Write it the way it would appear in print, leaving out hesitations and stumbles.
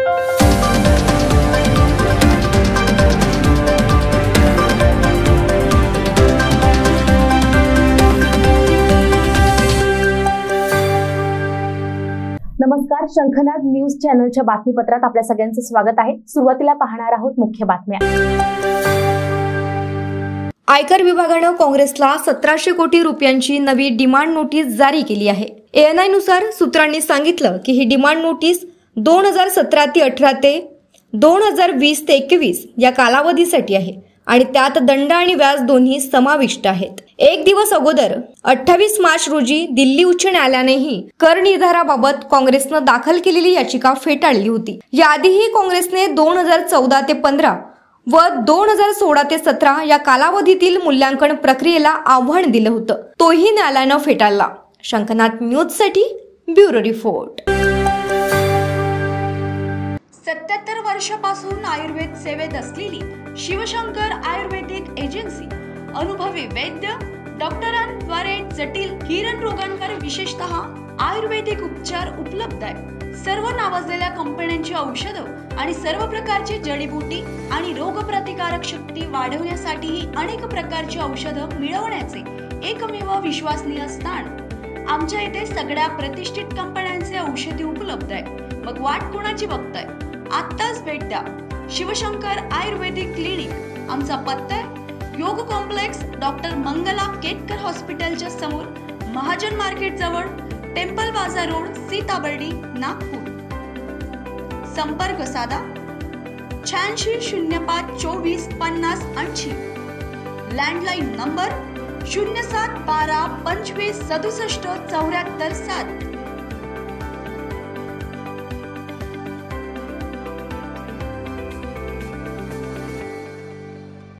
नमस्कार, शंखनाद न्यूज चॅनलच्या बातमीपत्रात आपल्या सगळ्यांचं स्वागत आहे। सुरुवातीला पाहणार आहोत मुख्य बातम्या। आयकर विभागाने काँग्रेसला 1700 कोटी रुपयांची नवी डिमांड नोटीस जारी केली आहे। ANI नुसार सूत्रांनी सांगितलं की ही डिमांड नोटीस 2017 ते 18 ते 2020 ते 21 या कालावधीसाठी आहे आणि त्यात दंड आणि व्याज दोन्ही समाविष्ट आहेत। एक दिवस अगोदर 28 मार्च रोजी दिल्ली उच्च न्यायालयानेही कर निर्धाराबाबत काँग्रेसने दाखल केलेली याचिका फेटाळली होती। याआधीही काँग्रेसने 2014 ते 15 व 2016 ते 17 या कालावधीतील मूल्यांकन प्रक्रियेला आव्हान दिलं होतं, तोही न्यायालयाने फेटाळला। शंखनाद न्यूज साठी ब्युरो रिपोर्ट। 77 वर्षापासून आयुर्वेद सेवेत असलेली शिवशंकर आयुर्वेदिक एजन्सी अनुभवी वैद्य डॉक्टरांद्वारे जटिल हिरण रोगांवर विशेषतः आयुर्वेदिक उपचार उपलब्ध आहे। सर्व नावाजलेल्या कंपन्यांची औषधं आणि सर्व प्रकारची जडीबुटी आणि रोगप्रतिकारक शक्ती वाढवण्यासाठी अनेक प्रकारची औषधं मिळवण्याचे एकमेव विश्वसनीय स्थान। आमच्या इथे सगळ्या प्रतिष्ठित कंपन्यांचे औषधी उपलब्ध आहे। मग वाट कोणाची बघताय? आत्ताच भेट द्या शिवशंकर आयुर्वेदिक क्लिनिक। आमचा पत्ता योग कॉम्प्लेक्स डॉक्टर मंगला केतकर हॉस्पिटलच्या समोर, महाजन मार्केट जवळ, टेम्पल बाजार रोड, सीताबर्डी, नागपूर। संपर्क साधा 86 05 24 50 80। Landline number 07 12 25 67 74 7।